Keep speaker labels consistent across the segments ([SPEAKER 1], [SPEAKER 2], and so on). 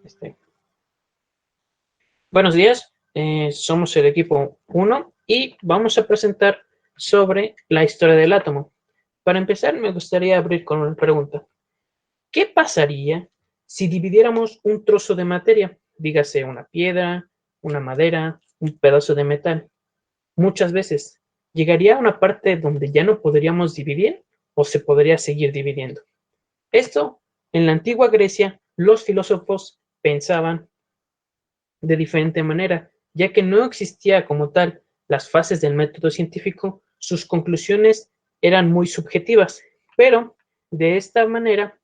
[SPEAKER 1] Este. Buenos días, somos el equipo 1 y vamos a presentar sobre la historia del átomo. Para empezar, me gustaría abrir con una pregunta. ¿Qué pasaría si dividiéramos un trozo de materia? Dígase una piedra, una madera, un pedazo de metal. Muchas veces, ¿llegaría a una parte donde ya no podríamos dividir o se podría seguir dividiendo? Esto, en la antigua Grecia, los filósofos pensaban de diferente manera, ya que no existía como tal las fases del método científico, sus conclusiones eran muy subjetivas, pero de esta manera,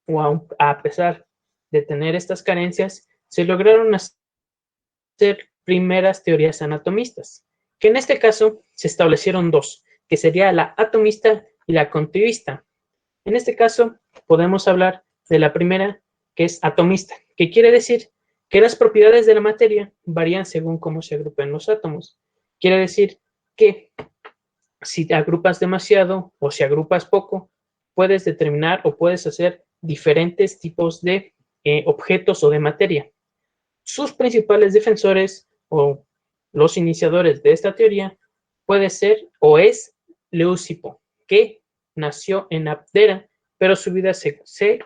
[SPEAKER 1] o a pesar de tener estas carencias, se lograron hacer primeras teorías anatomistas, que en este caso se establecieron dos, que sería la atomista y la continuista. En este caso, podemos hablar de la primera, que es atomista, que quiere decir que las propiedades de la materia varían según cómo se agrupen los átomos. Quiere decir que si te agrupas demasiado o si agrupas poco, puedes determinar o puedes hacer diferentes tipos de objetos o de materia. Sus principales defensores o los iniciadores de esta teoría puede ser o es Leucipo, que nació en Abdera, pero su vida se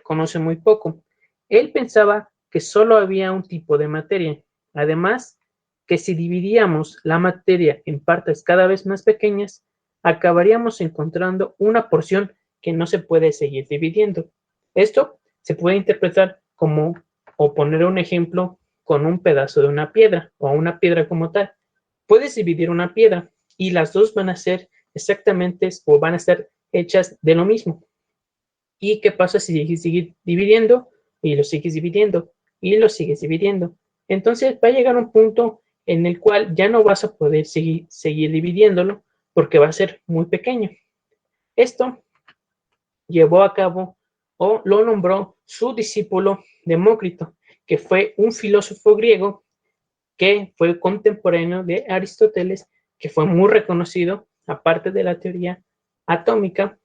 [SPEAKER 1] conoce muy poco. Él pensaba que solo había un tipo de materia. Además, que si dividíamos la materia en partes cada vez más pequeñas, acabaríamos encontrando una porción que no se puede seguir dividiendo. Esto se puede interpretar como, o poner un ejemplo, con un pedazo de una piedra o una piedra como tal. Puedes dividir una piedra y las dos van a ser exactamente o van a estar hechas de lo mismo. ¿Y qué pasa si sigues dividiendo y lo sigues dividiendo y lo sigues dividiendo? Entonces va a llegar un punto en el cual ya no vas a poder seguir dividiéndolo porque va a ser muy pequeño. Esto llevó a cabo o lo nombró su discípulo Demócrito, que fue un filósofo griego que fue contemporáneo de Aristóteles, que fue muy reconocido, aparte de la teoría atómica,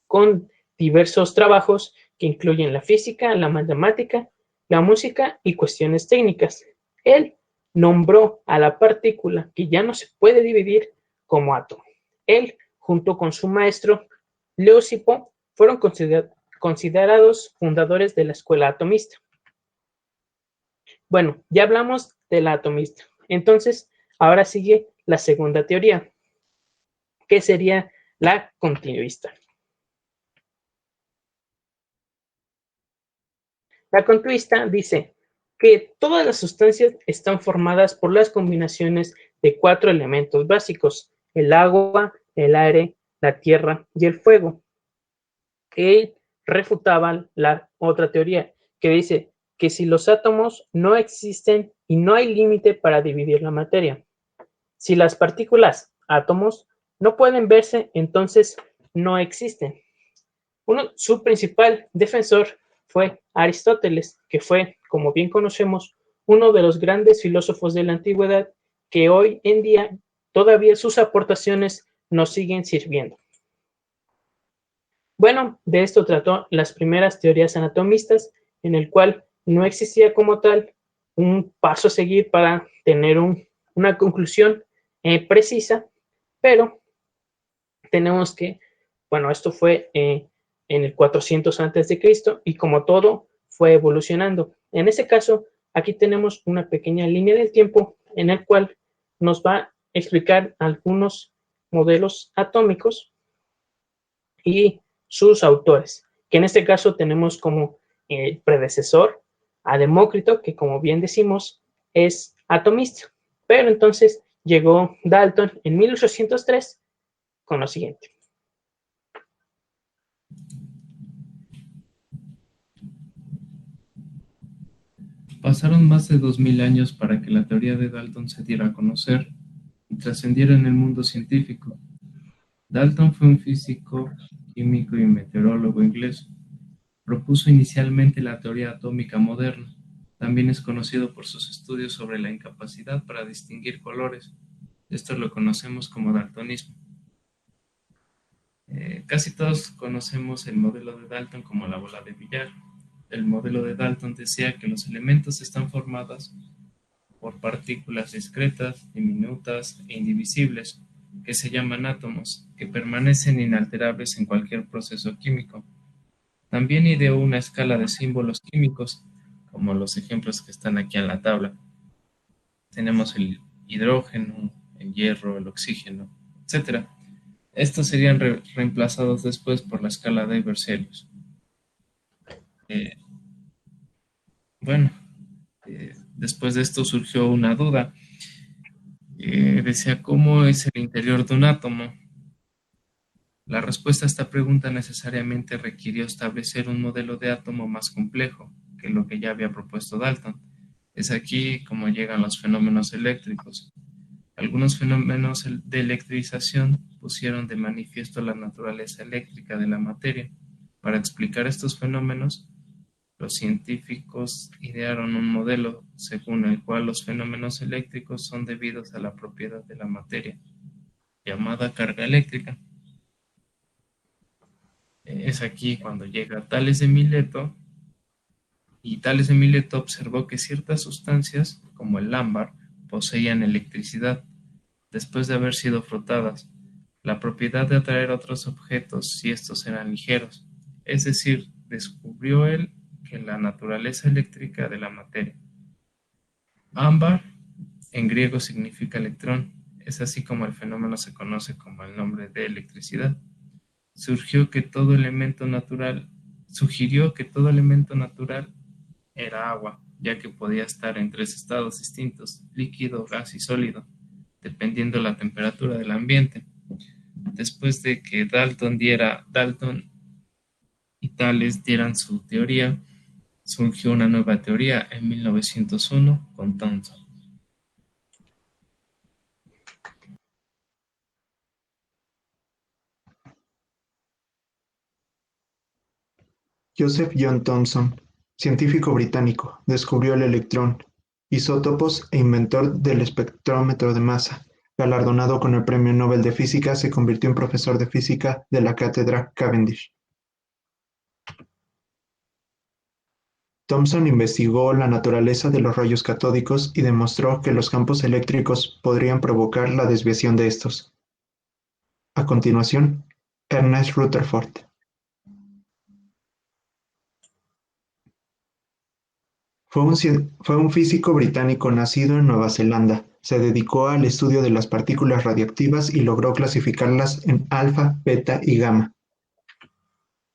[SPEAKER 1] con diversos trabajos que incluyen la física, la matemática, la música y cuestiones técnicas. Él nombró a la partícula que ya no se puede dividir como átomo. Él, junto con su maestro Leucipo, fueron considerados fundadores de la escuela atomista. Bueno, ya hablamos de la atomista. Entonces, ahora sigue la segunda teoría, que sería la continuista. La continuista dice que todas las sustancias están formadas por las combinaciones de 4 elementos básicos: el agua, el aire, la tierra y el fuego, que refutaban la otra teoría, que dice que si los átomos no existen y no hay límite para dividir la materia. Si las partículas, átomos, no pueden verse, entonces no existen. Su principal defensor fue Aristóteles, que fue, como bien conocemos, uno de los grandes filósofos de la antigüedad, que hoy en día todavía sus aportaciones nos siguen sirviendo. Bueno, de esto trató las primeras teorías anatomistas, en el cual no existía como tal un paso a seguir para tener una conclusión precisa, pero tenemos que, bueno, esto fue en el 400 antes de Cristo y como todo fue evolucionando. En ese caso, aquí tenemos una pequeña línea del tiempo en el cual nos va a explicar algunos modelos atómicos y sus autores, que en este caso tenemos como predecesor a Demócrito, que como bien decimos es atomista. Pero entonces llegó Dalton en 1803 con lo siguiente.
[SPEAKER 2] Pasaron más de 2000 años para que la teoría de Dalton se diera a conocer y trascendiera en el mundo científico. Dalton fue un físico, químico y meteorólogo inglés. Propuso inicialmente la teoría atómica moderna. También es conocido por sus estudios sobre la incapacidad para distinguir colores. Esto lo conocemos como daltonismo. Casi todos conocemos el modelo de Dalton como la bola de billar. el modelo de Dalton decía que los elementos están formados por partículas discretas, diminutas e indivisibles, que se llaman átomos, que permanecen inalterables en cualquier proceso químico. También ideó una escala de símbolos químicos, como los ejemplos que están aquí en la tabla. Tenemos el hidrógeno, el hierro, el oxígeno, etc. Estos serían reemplazados después por la escala de Berzelius. Eh, bueno, después de esto surgió una duda. Decía, ¿cómo es el interior de un átomo? La respuesta a esta pregunta necesariamente requirió establecer un modelo de átomo más complejo que lo que ya había propuesto Dalton. Es aquí como llegan los fenómenos eléctricos. Algunos fenómenos de electrización pusieron de manifiesto la naturaleza eléctrica de la materia. Para explicar estos fenómenos, los científicos idearon un modelo según el cual los fenómenos eléctricos son debidos a la propiedad de la materia, llamada carga eléctrica. Es aquí cuando llega Tales de Mileto, y Tales de Mileto observó que ciertas sustancias, como el ámbar, poseían electricidad después de haber sido frotadas, la propiedad de atraer otros objetos si estos eran ligeros. Es decir, descubrió él que la naturaleza eléctrica de la materia. Ámbar en griego significa electrón, es así como el fenómeno se conoce como el nombre de electricidad. Sugirió que todo elemento natural era agua, ya que podía estar en tres estados distintos, líquido, gas y sólido, dependiendo de la temperatura del ambiente. Después de que Dalton y Thales dieran su teoría, surgió una nueva teoría en 1901 con Thomson.
[SPEAKER 3] Joseph John Thomson, científico británico, descubrió el electrón, isótopos e inventor del espectrómetro de masa. Galardonado con el Premio Nobel de Física, se convirtió en profesor de física de la Cátedra Cavendish. Thomson investigó la naturaleza de los rayos catódicos y demostró que los campos eléctricos podrían provocar la desviación de estos. A continuación, Ernest Rutherford. Fue un físico británico nacido en Nueva Zelanda. Se dedicó al estudio de las partículas radiactivas y logró clasificarlas en alfa, beta y gamma.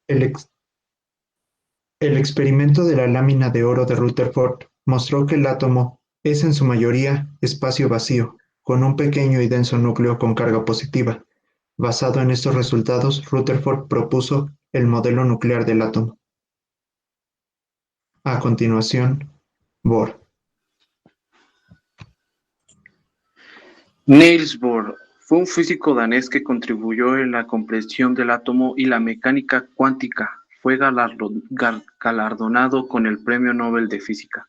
[SPEAKER 3] El experimento de la lámina de oro de Rutherford mostró que el átomo es en su mayoría espacio vacío, con un pequeño y denso núcleo con carga positiva. Basado en estos resultados, Rutherford propuso el modelo nuclear del átomo. A continuación, Bohr.
[SPEAKER 4] Niels Bohr fue un físico danés que contribuyó en la comprensión del átomo y la mecánica cuántica. Fue galardonado con el Premio Nobel de Física.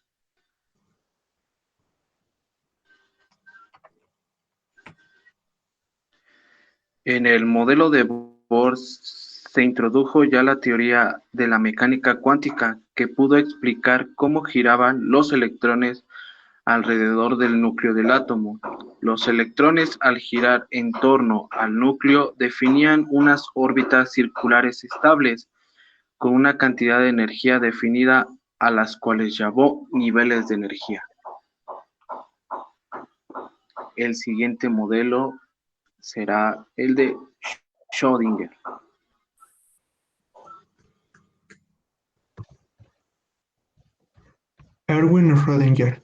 [SPEAKER 4] En el modelo de Bohr se introdujo ya la teoría de la mecánica cuántica, que pudo explicar cómo giraban los electrones alrededor del núcleo del átomo. Los electrones, al girar en torno al núcleo, definían unas órbitas circulares estables, con una cantidad de energía definida, a las cuales llamó niveles de energía. El siguiente modelo será el de Schrödinger.
[SPEAKER 3] Erwin Schrödinger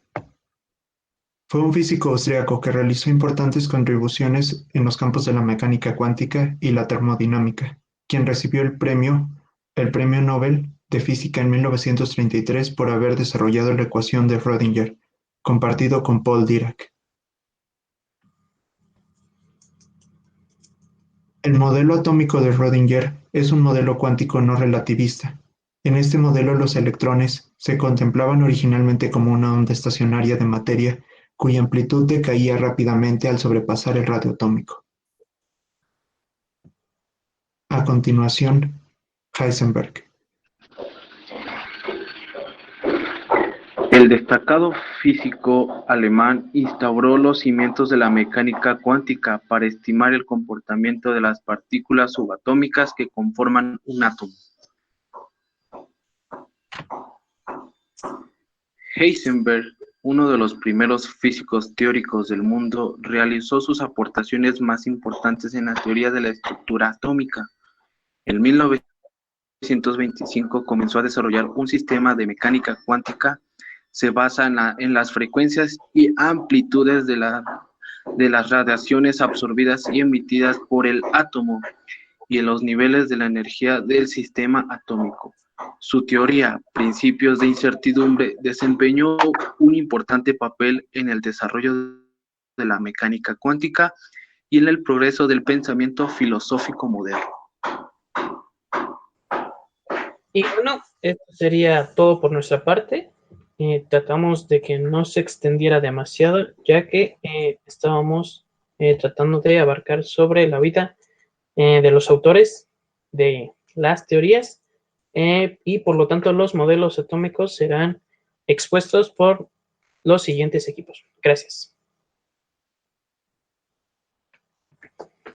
[SPEAKER 3] fue un físico austríaco que realizó importantes contribuciones en los campos de la mecánica cuántica y la termodinámica, quien recibió el Premio Nobel de Física en 1933 por haber desarrollado la ecuación de Schrödinger, compartido con Paul Dirac. El modelo atómico de Schrödinger es un modelo cuántico no relativista. En este modelo los electrones se contemplaban originalmente como una onda estacionaria de materia cuya amplitud decaía rápidamente al sobrepasar el radio atómico. A continuación, Heisenberg.
[SPEAKER 4] El destacado físico alemán instauró los cimientos de la mecánica cuántica para estimar el comportamiento de las partículas subatómicas que conforman un átomo. Heisenberg, uno de los primeros físicos teóricos del mundo, realizó sus aportaciones más importantes en la teoría de la estructura atómica. En 1925 comenzó a desarrollar un sistema de mecánica cuántica. Se basa en las frecuencias y amplitudes de las radiaciones absorbidas y emitidas por el átomo y en los niveles de la energía del sistema atómico. Su teoría, principios de incertidumbre, desempeñó un importante papel en el desarrollo de la mecánica cuántica y en el progreso del pensamiento filosófico moderno.
[SPEAKER 1] Y bueno, esto sería todo por nuestra parte. Tratamos de que no se extendiera demasiado, ya que estábamos tratando de abarcar sobre la vida de los autores de las teorías y por lo tanto los modelos atómicos serán expuestos por los siguientes equipos. Gracias.